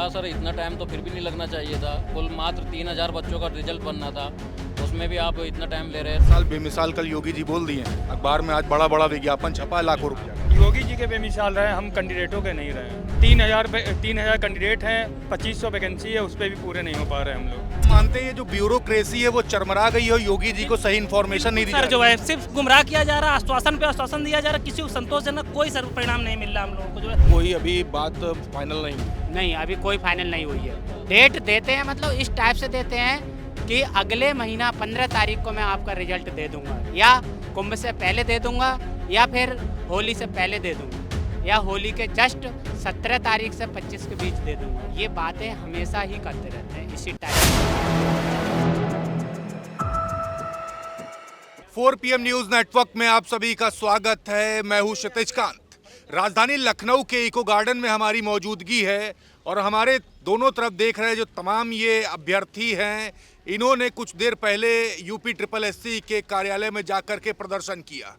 कहा सर इतना टाइम तो फिर भी नहीं लगना चाहिए था। कुल मात्र 3000 बच्चों का रिजल्ट बनना था, उसमें भी आप इतना टाइम ले रहे हैं। साल बेमिसाल कल योगी जी बोल दिए हैं, अखबार में आज बड़ा बड़ा विज्ञापन छपा है लाखों रुपया। योगी जी के बेमिसाल रहे, हम कैंडिडेटों के नहीं रहे। 3000 कैंडिडेट हैं, 2500 वैकेंसी है, उस पर भी पूरे नहीं हो पा रहे हम लोग। मानते हैं ये जो ब्यूरोक्रेसी है वो चरमरा गई है, योगी जी को सही इन्फॉर्मेशन नहीं दी जा सर रही। जो है सिर्फ गुमराह किया जा रहा है, आश्वासन पे आश्वासन दिया जा रहा है, किसी को संतोषजनक कोई सर परिणाम नहीं मिल रहा हम लोगों को जो है। कोई अभी बात फाइनल नहीं हुई। नहीं, अभी कोई फाइनल नहीं हुई है। डेट देते हैं मतलब इस टाइप से देते हैं कि अगले महीना 15 तारीख को मैं आपका रिजल्ट दे दूंगा, या कुंभ से पहले दे दूंगा, या फिर होली से पहले दे दूंगा, या होली के जस्ट 17 तारीख से 25 के बीच दे दूंगा। ये बातें हमेशा ही करते रहते हैं इसी टाइप। 4 PM न्यूज नेटवर्क में आप सभी का स्वागत है। मैं हूं क्षितिज कांत। राजधानी लखनऊ के इको गार्डन में हमारी मौजूदगी है और हमारे दोनों तरफ देख रहे जो तमाम ये अभ्यर्थी हैं, इन्होंने कुछ देर पहले यूपी SSSC के कार्यालय में जाकर के प्रदर्शन किया।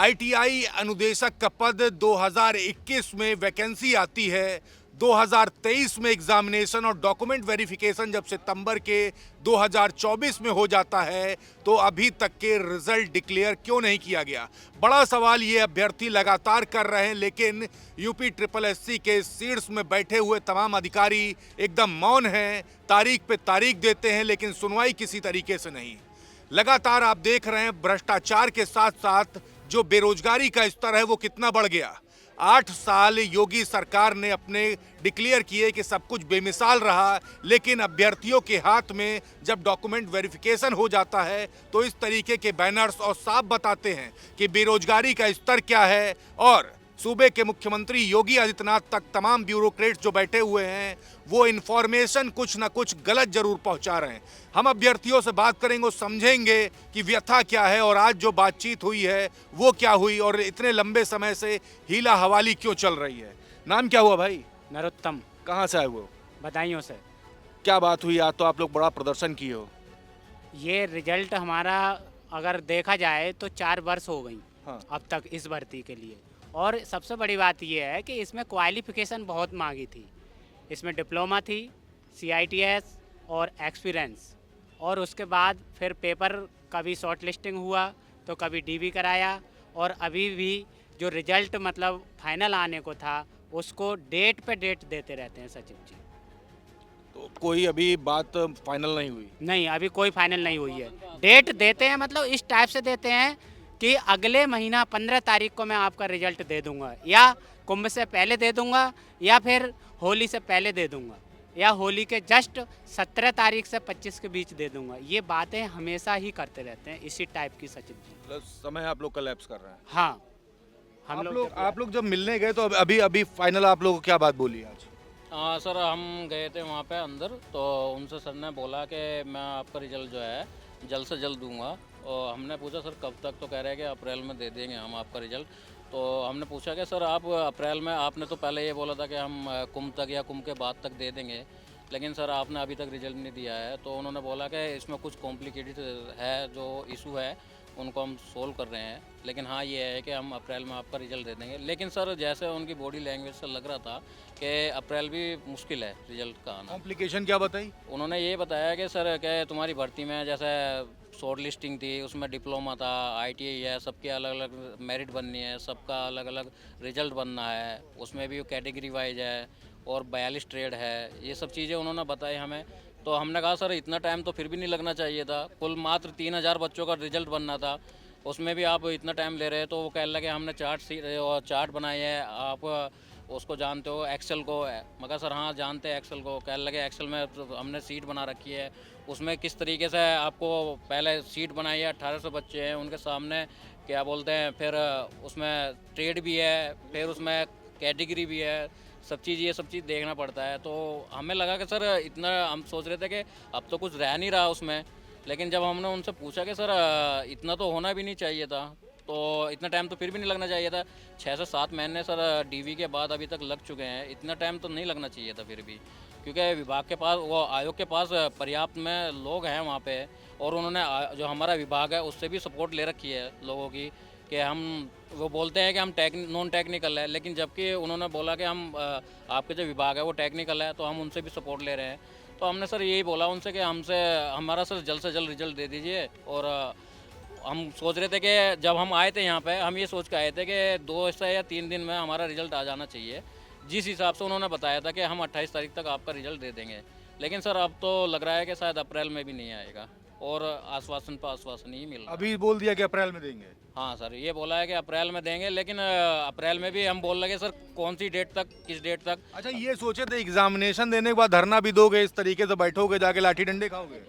ITI अनुदेशक का पद 2021 में वैकेंसी आती है, 2023 में एग्जामिनेशन और डॉक्यूमेंट वेरिफिकेशन जब सितंबर के 2024 में हो जाता है, तो अभी तक के रिजल्ट डिक्लेयर क्यों नहीं किया गया। बड़ा सवाल ये अभ्यर्थी लगातार कर रहे हैं, लेकिन यूपी SSSC के सीट्स में बैठे हुए तमाम अधिकारी एकदम मौन हैं, तारीख पे तारीख देते हैं लेकिन सुनवाई किसी तरीके से नहीं। लगातार आप देख रहे हैं भ्रष्टाचार के साथ साथ जो बेरोजगारी का स्तर है वो कितना बढ़ गया। 8 साल योगी सरकार ने अपने डिक्लेयर किए कि सब कुछ बेमिसाल रहा, लेकिन अभ्यर्थियों के हाथ में जब डॉक्यूमेंट वेरिफिकेशन हो जाता है तो इस तरीके के बैनर्स और साफ बताते हैं कि बेरोजगारी का स्तर क्या है। और सूबे के मुख्यमंत्री योगी आदित्यनाथ तक तमाम ब्यूरोक्रेट्स जो बैठे हुए हैं वो इन्फॉर्मेशन कुछ ना कुछ गलत जरूर पहुंचा रहे हैं। हम अभ्यर्थियों से बात करेंगे, समझेंगे कि व्यथा क्या है और आज जो बातचीत हुई है वो क्या हुई और इतने लंबे समय से हीला हवाली क्यों चल रही है। नाम क्या हुआ भाई? नरोत्तम। कहाँ से आए हुए हो? बधाइयों से। क्या बात हुई? आज तो आप लोग बड़ा प्रदर्शन किए हो। ये रिजल्ट हमारा अगर देखा जाए तो 4 वर्ष हो गई हाँ। अब तक इस भर्ती के लिए। और सबसे बड़ी बात यह है कि इसमें क्वालिफिकेशन बहुत मांगी थी। इसमें डिप्लोमा थी, CITS और एक्सपीरियंस, और उसके बाद फिर पेपर कभी शॉर्ट लिस्टिंग हुआ तो कभी DV कराया, और अभी भी जो रिजल्ट मतलब फाइनल आने को था उसको डेट पे डेट देते रहते हैं सचिव जी। तो कोई अभी बात फाइनल नहीं हुई? नहीं, अभी कोई फाइनल नहीं हुई है। डेट देते हैं मतलब इस टाइप से देते हैं कि अगले महीना 15 तारीख को मैं आपका रिजल्ट दे दूंगा, या कुंभ से पहले दे दूंगा, या फिर होली से पहले दे दूंगा, या होली के जस्ट 17 तारीख से 25 के बीच दे दूंगा। ये बातें हमेशा ही करते रहते हैं इसी टाइप की सचिव जी। मतलब समय आप लोग का लैप्स कर रहे हैं। हाँ, आप लोग जब मिलने गए तो अभी फाइनल आप लोगों को क्या बात बोली आज? हाँ सर, हम गए थे वहाँ पे अंदर, तो उनसे सर ने बोला कि मैं आपका रिजल्ट जो है जल्द से जल्द दूंगा। और हमने पूछा सर कब तक, तो कह रहे हैं कि अप्रैल में दे देंगे हम आपका रिजल्ट। तो हमने पूछा कि सर आप अप्रैल में, आपने तो पहले ये बोला था कि हम कुंभ तक या कुंभ के बाद तक दे देंगे, लेकिन सर आपने अभी तक रिजल्ट नहीं दिया है। तो उन्होंने बोला कि इसमें कुछ कॉम्प्लिकेटेड है, जो इशू है उनको हम सोल्व कर रहे हैं, लेकिन हाँ ये है कि हम अप्रैल में आपका रिजल्ट दे देंगे। लेकिन सर जैसे उनकी बॉडी लैंग्वेज से लग रहा था कि अप्रैल भी मुश्किल है रिजल्ट का आना। कॉम्प्लिकेशन क्या बताई? उन्होंने ये बताया कि सर कि तुम्हारी भर्ती में जैसे शॉर्ट लिस्टिंग थी, उसमें डिप्लोमा था, ITI है, सबके अलग अलग मेरिट बननी है, सबका अलग अलग रिजल्ट बनना है, उसमें भी कैटेगरी वाइज है, और 42 ट्रेड है। ये सब चीज़ें उन्होंने बताई हमें। तो हमने कहा सर इतना टाइम तो फिर भी नहीं लगना चाहिए था। कुल मात्र 3000 बच्चों का रिजल्ट बनना था, उसमें भी आप इतना टाइम ले रहे हैं। तो वो कह लगे हमने चार्ट बनाए हैं, आप उसको जानते हो एक्सेल को। मगर सर हाँ जानते हैं एक्सेल को। कह लगे एक्सेल में तो हमने सीट बना रखी है, उसमें किस तरीके से आपको पहले सीट बनाई है। 1800 बच्चे हैं उनके सामने, क्या बोलते हैं, फिर उसमें ट्रेड भी है, फिर उसमें कैटेगरी भी है, सब चीज़, ये सब चीज़ देखना पड़ता है। तो हमें लगा कि सर इतना, हम सोच रहे थे कि अब तो कुछ रह नहीं रहा उसमें। लेकिन जब हमने उनसे पूछा कि सर इतना तो होना भी नहीं चाहिए था, तो इतना टाइम तो फिर भी नहीं लगना चाहिए था। 6 से 7 महीने सर DV के बाद अभी तक लग चुके हैं, इतना टाइम तो नहीं लगना चाहिए था फिर भी, क्योंकि विभाग के पास, वो आयोग के पास पर्याप्त में लोग हैं वहाँ पे, और उन्होंने जो हमारा विभाग है उससे भी सपोर्ट ले रखी है लोगों की कि हम, वो बोलते हैं कि हम नॉन टेक्निकल है, लेकिन जबकि उन्होंने बोला कि हम आपके जो विभाग है वो टेक्निकल है, तो हम उनसे भी सपोर्ट ले रहे हैं। तो हमने सर यही बोला उनसे कि हमसे हमारा सर जल्द से जल्द रिजल्ट दे दीजिए। और हम सोच रहे थे कि जब हम आए थे यहाँ पे, हम ये सोच के आए थे कि 2 से या 3 दिन में हमारा रिजल्ट आ जाना चाहिए। जिस हिसाब से उन्होंने बताया था कि हम 28 तारीख तक आपका रिजल्ट दे देंगे, लेकिन सर अब तो लग रहा है कि शायद अप्रैल में भी नहीं आएगा, और आश्वासन पर आश्वासन ही मिल रहा है। अभी बोल दिया कि अप्रैल में देंगे। हाँ सर, ये बोला है कि अप्रैल में देंगे, लेकिन अप्रैल में भी हम बोल रहे हैं सर कौन सी डेट तक, किस डेट तक। अच्छा, ये सोचे थे एग्जामिनेशन देने के बाद धरना भी दोगे, इस तरीके से बैठोगे, जाके लाठी डंडे खाओगे?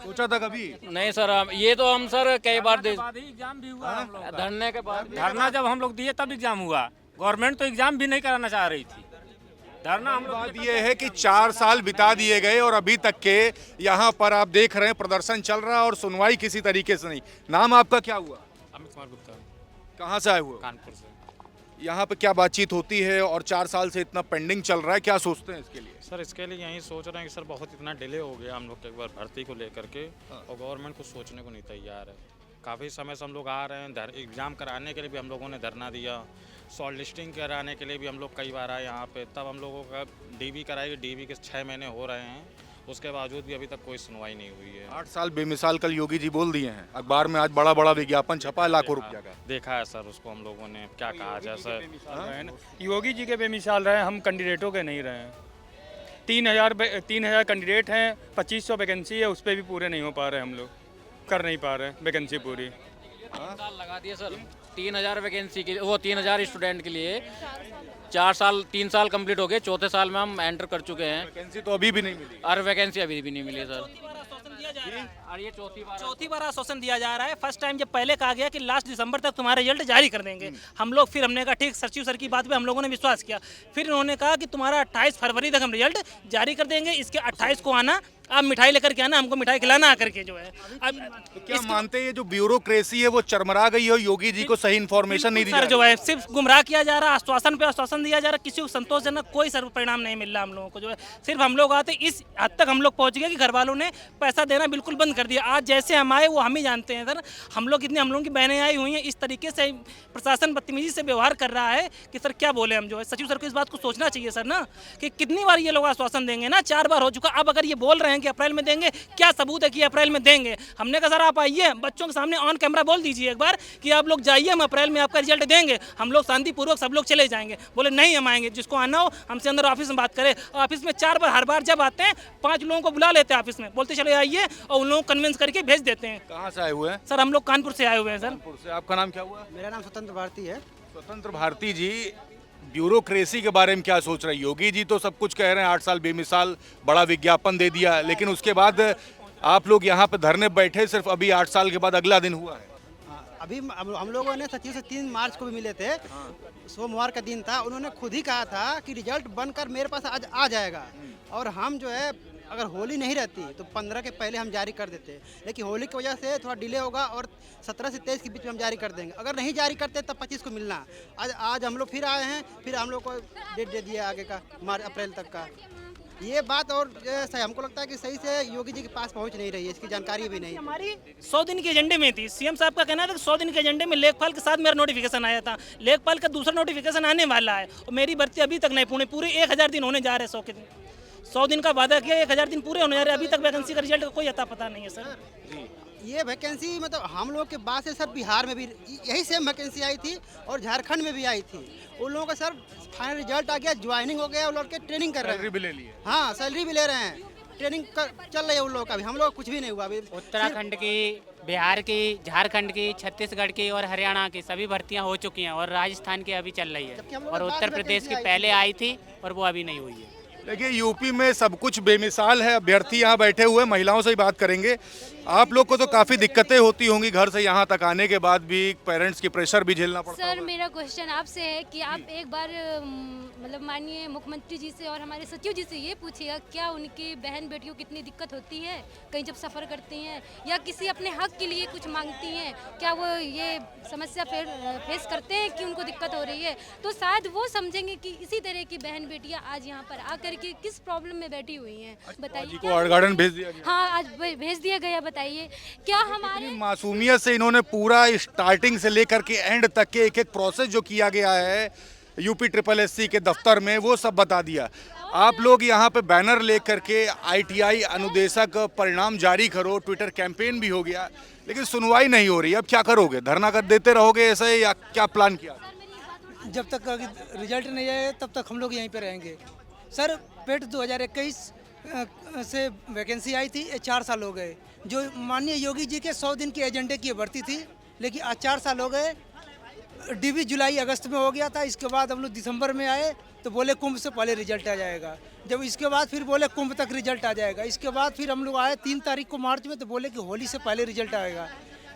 सोचा था कभी? नहीं सर, ये तो हम सर कई बार एग्जाम भी हुआ हम लोग। धरने के बाद धरना जब हम लोग दिए तब एग्जाम हुआ। गवर्नमेंट तो एग्जाम भी नहीं कराना चाह रही थी। धरना हम लोग बात ये है कि 4 साल बिता दिए गए और अभी तक के यहाँ पर आप देख रहे हैं प्रदर्शन चल रहा है और सुनवाई किसी तरीके से नहीं। नाम आपका क्या हुआ? अमित कुमार गुप्ता, कहाँ से आए हुए? कानपुर से। यहाँ पे क्या बातचीत होती है और 4 साल से इतना पेंडिंग चल रहा है, क्या सोचते हैं इसके लिए? सर इसके लिए यही सोच रहे हैं कि सर बहुत इतना डिले हो गया हम लोग के एक बार भर्ती को लेकर के, और गवर्नमेंट कुछ सोचने को नहीं तैयार है। काफ़ी समय से हम लोग आ रहे हैं, एग्ज़ाम कराने के लिए भी हम लोगों ने धरना दिया, शॉर्ट लिस्टिंग कराने के लिए भी हम लोग कई बार आए यहाँ पे, तब हम लोगों का डीबी कराई, डीबी के 6 महीने हो रहे हैं, उसके बावजूद भी अभी तक कोई सुनवाई नहीं हुई है। 8 साल बेमिसाल कल योगी जी बोल दिए हैं, अखबार में आज बड़ा बड़ा विज्ञापन छपा है लाखों रुपया का। देखा है सर, उसको हम लोगों ने क्या कहा जाए सर। योगी जी के बेमिसाल रहे, हम कैंडिडेटों के नहीं रहे हैं। 3,000 कैंडिडेट हैं, 2500 वैकेंसी है, उस पर भी पूरे नहीं हो पा रहे, हम लोग कर नहीं पा रहे वैकेंसी पूरी। 3 साल लगा दिए सर, 3000 वैकेंसी के लिए, वो 3000 स्टूडेंट के लिए 3 साल कंप्लीट हो गए, 4थे साल में हम एंटर कर चुके हैं, वैकेंसी तो अभी भी नहीं मिली। और वैकेंसी अभी भी नहीं मिली सर। और ये चौथी बार आश्वासन दिया जा रहा है। फर्स्ट टाइम जब पहले कहा गया कि लास्ट दिसंबर तक तुम्हारा रिजल्ट जारी कर देंगे, हम लोग फिर हमने कहा ठीक, सचिव सर की बात पे हम लोगों ने विश्वास किया। फिर उन्होंने कहा कि तुम्हारा 28 फरवरी तक हम रिजल्ट जारी कर देंगे, इसके 28 को आना, आप मिठाई लेकर के आना, हमको मिठाई खिलाना आकर के जो है। तो क्या मानते हैं ये जो ब्यूरोक्रेसी है वो चरमरा गई है, योगी जी को सही इन्फॉर्मेशन नहीं दी जा सर रही? जो है सिर्फ गुमराह किया जा रहा है, आश्वासन पे आश्वासन दिया जा रहा है, किसी को संतोषजनक कोई सर परिणाम नहीं मिल रहा हम लोगों को जो है। सिर्फ हम लोग आते इस हद तक हम लोग पहुंच गए कि घर वालों ने पैसा देना बिल्कुल बंद कर दिया। आज जैसे हम आए वो हम ही जानते हैं सर, हम लोग कितने, हम लोगों की बहनें आई हुई हैं, इस तरीके से प्रशासन बदतमीजी से व्यवहार कर रहा है कि सर क्या बोले हम जो है। सचिव सर को इस बात को सोचना चाहिए सर ना, कि कितनी बार ये लोग आश्वासन देंगे ना, 4 बार हो चुका। अब अगर ये बोल रहे हैं कि अप्रैल में देंगे, क्या सबूत है कि अप्रैल में देंगे? हमने कहा सर आप आइए, बच्चों के सामने ऑन कैमरा बोल दीजिए एक बार कि आप लोग जाइए, हम अप्रैल में आपका रिजल्ट देंगे, हम लोग शांतिपूर्वक सब लोग चले जाएंगे। बोले नहीं हम आएंगे, जिसको आना हो हमसे अंदर ऑफिस में बात करें। ऑफिस में 4 बार, हर बार जब आते हैं 5 लोगों को बुला लेते हैं ऑफिस में, बोलते चले आइए, और उन लोगों को कन्विंस करके भेज देते हैं। कहाँ से आए हुए हैं? सर हम लोग कानपुर से आए हुए हैं सर। कानपुर से। आपका नाम क्या हुआ? मेरा नाम स्वतंत्र भारती है। स्वतंत्र भारती जी, ब्यूरोक्रेसी के बारे में क्या सोच रहे हैं? योगी जी तो सब कुछ कह रहे हैं, 8 साल बेमिसाल बड़ा विज्ञापन दे दिया, लेकिन उसके बाद आप लोग यहाँ पे धरने बैठे, सिर्फ अभी 8 साल के बाद अगला दिन हुआ है। अभी हम लोगों ने सचिव से 3 मार्च को भी मिले थे, सोमवार का दिन था। उन्होंने खुद ही कहा था कि रिजल्ट बनकर मेरे पास आज आ जाएगा, और हम जो है अगर होली नहीं रहती तो 15 के पहले हम जारी कर देते, लेकिन होली की वजह से थोड़ा डिले होगा और 17 से 23 के बीच में हम जारी कर देंगे। अगर नहीं जारी करते तब 25 को मिलना। आज हम लोग फिर आए हैं, फिर हम लोग को डेट दे दिया आगे का, अप्रैल तक का। ये बात और सही हमको लगता है कि सही से योगी जी के पास पहुंच नहीं रही है, इसकी जानकारी भी नहीं। हमारी 100 दिन के एजेंडे में थी, सीएम साहब का कहना था कि 100 दिन के एजेंडे में लेखपाल के साथ मेरा नोटिफिकेशन आया था, लेखपाल का दूसरा नोटिफिकेशन आने वाला है, और मेरी भर्ती अभी तक नहीं पूरे 1000 दिन होने जा रहे हैं। 100 दिन का वादा किया, 1000 दिन पूरे होने जा रहे हैं, अभी तक वैकेंसी का रिजल्ट का कोई अता पता नहीं है सर। ये वैकेंसी मतलब हम लोग के बाद से सर बिहार में भी यही सेम वैकेंसी आई थी, और झारखंड में भी आई थी। उन लोगों का सर फाइनल रिजल्ट आ गया, ज्वाइनिंग हो गया, वो लोग के ट्रेनिंग कर रहे हैं, सैलरी भी ले लिए। हाँ सैलरी भी ले रहे हैं, ट्रेनिंग चल रही है उन लोगों का भी। हम लोग कुछ भी नहीं हुआ अभी। उत्तराखंड की, बिहार की, झारखंड की, छत्तीसगढ़ की और हरियाणा की सभी भर्तियां हो चुकी हैं, और राजस्थान की अभी चल रही है, और उत्तर प्रदेश की पहले आई थी और वो अभी नहीं हुई है। देखिए, यूपी में सब कुछ बेमिसाल है। अभ्यर्थी यहाँ बैठे हुए, महिलाओं से ही बात करेंगे। आप लोग को तो काफ़ी दिक्कतें होती होंगी घर से यहाँ तक आने के बाद भी, पेरेंट्स की प्रेशर भी झेलना पड़ता है। सर मेरा क्वेश्चन आपसे है कि आप एक बार मतलब माननीय मुख्यमंत्री जी से और हमारे सचिव जी से ये पूछिएगा, क्या उनकी बहन बेटियों को कितनी दिक्कत होती है कहीं जब सफ़र करती हैं या किसी अपने हक के लिए कुछ मांगती हैं, क्या वो ये समस्या फेस करते हैं कि उनको दिक्कत हो रही है? तो शायद वो समझेंगे कि इसी तरह की बहन बेटियाँ आज यहाँ पर आकर कि किस प्रॉब्लम में बैठी हुई हैं, बताइए। जी को आर्ट गार्डन भेज दिया गया। हाँ, आज भेज दिया गया। बताइए क्या हमारे इतनी मासूमियत से इन्होंने पूरा स्टार्टिंग से लेकर के एंड तक के एक एक प्रोसेस जो किया गया है यूपी SSSC के दफ्तर में, वो सब बता दिया। आप लोग यहाँ पे बैनर लेकर के ITI अनुदेशक परिणाम जारी करो, ट्विटर कैंपेन भी हो गया, लेकिन सुनवाई नहीं हो रही। अब क्या करोगे, धरना कर देते रहोगे ऐसे, या क्या प्लान किया? जब तक रिजल्ट नहीं आए तब तक हम लोग यहीं पे रहेंगे सर। पेट 2021 से वैकेंसी आई थी, 4 साल हो गए। जो माननीय योगी जी के 100 दिन के एजेंडे की भर्ती थी, लेकिन आज 4 साल हो गए। DB जुलाई अगस्त में हो गया था, इसके बाद हम लोग दिसंबर में आए तो बोले कुंभ से पहले रिजल्ट आ जाएगा। जब इसके बाद फिर बोले कुंभ तक रिजल्ट आ जाएगा। इसके बाद फिर हम लोग आए 3 तारीख को मार्च में, तो बोले कि होली से पहले रिजल्ट आएगा।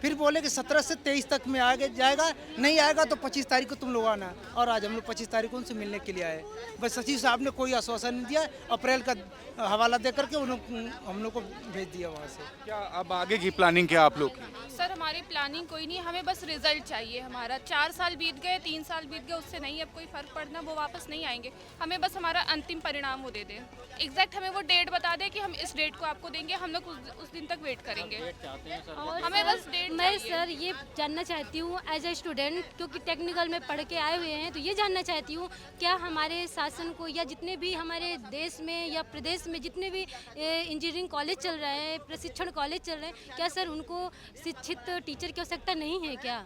फिर बोले कि 17 से 23 तक में आगे जाएगा, नहीं आएगा तो 25 तारीख को तुम लोग आना। और आज हम लोग 25 तारीख को उनसे मिलने के लिए आए। बस सचिव साहब ने कोई आश्वासन नहीं दिया, अप्रैल का हवाला दे करके हम लोग को भेज दिया वहाँ से। क्या अब आगे की प्लानिंग क्या आप लोग की? सर हमारी प्लानिंग कोई नहीं, हमें बस रिजल्ट चाहिए। हमारा 4 साल बीत गए, 3 साल बीत गए, उससे नहीं अब कोई फ़र्क पड़ना, वो वापस नहीं आएंगे। हमें बस हमारा अंतिम परिणाम वो दे दें, एग्जैक्ट हमें वो डेट बता दें कि हम इस डेट को आपको देंगे। हम लोग उस दिन तक वेट करेंगे। और हमें बस डेट मैं सर ये जानना चाहती हूँ एज ए स्टूडेंट, क्योंकि टेक्निकल में पढ़ के आए हुए हैं, तो ये जानना चाहती हूँ क्या हमारे शासन को या जितने भी हमारे देश में या प्रदेश में जितने भी इंजीनियरिंग कॉलेज चल रहे हैं, प्रशिक्षण कॉलेज चल रहे हैं, क्या सर उनको शिक्षित टीचर की आवश्यकता नहीं है क्या?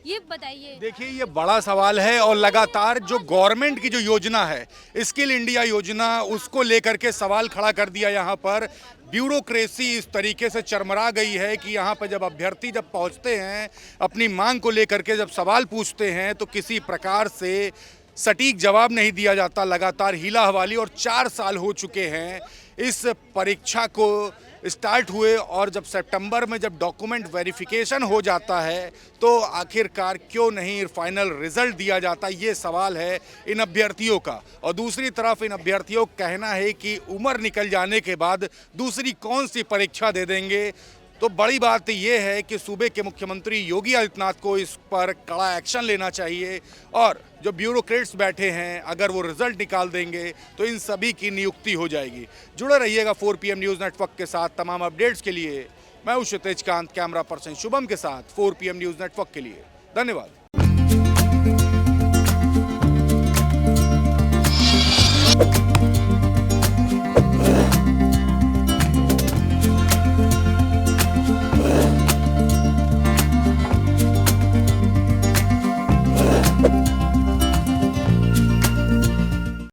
ये बताइए। देखिए ये बड़ा सवाल है, और लगातार जो गवर्नमेंट की जो योजना है स्किल इंडिया योजना, उसको लेकर के सवाल खड़ा कर दिया। यहाँ पर ब्यूरोक्रेसी इस तरीके से चरमरा गई है कि यहाँ पर जब अभ्यर्थी जब पहुँचते हैं, अपनी मांग को लेकर के जब सवाल पूछते हैं, तो किसी प्रकार से सटीक जवाब नहीं दिया जाता। लगातार हीला हवाली, और 4 साल हो चुके हैं इस परीक्षा को स्टार्ट हुए, और जब सितंबर में जब डॉक्यूमेंट वेरिफिकेशन हो जाता है तो आखिरकार क्यों नहीं फाइनल रिजल्ट दिया जाता, ये सवाल है इन अभ्यर्थियों का। और दूसरी तरफ इन अभ्यर्थियों का कहना है कि उम्र निकल जाने के बाद दूसरी कौन सी परीक्षा दे देंगे। तो बड़ी बात ये है कि सूबे के मुख्यमंत्री योगी आदित्यनाथ को इस पर कड़ा एक्शन लेना चाहिए, और जो ब्यूरोक्रेट्स बैठे हैं अगर वो रिजल्ट निकाल देंगे तो इन सभी की नियुक्ति हो जाएगी। जुड़े रहिएगा 4 PM न्यूज़ नेटवर्क के साथ तमाम अपडेट्स के लिए। मैं हूं क्षितिज कांत, कैमरा पर्सन शुभम के साथ 4 PM न्यूज़ नेटवर्क के लिए। धन्यवाद।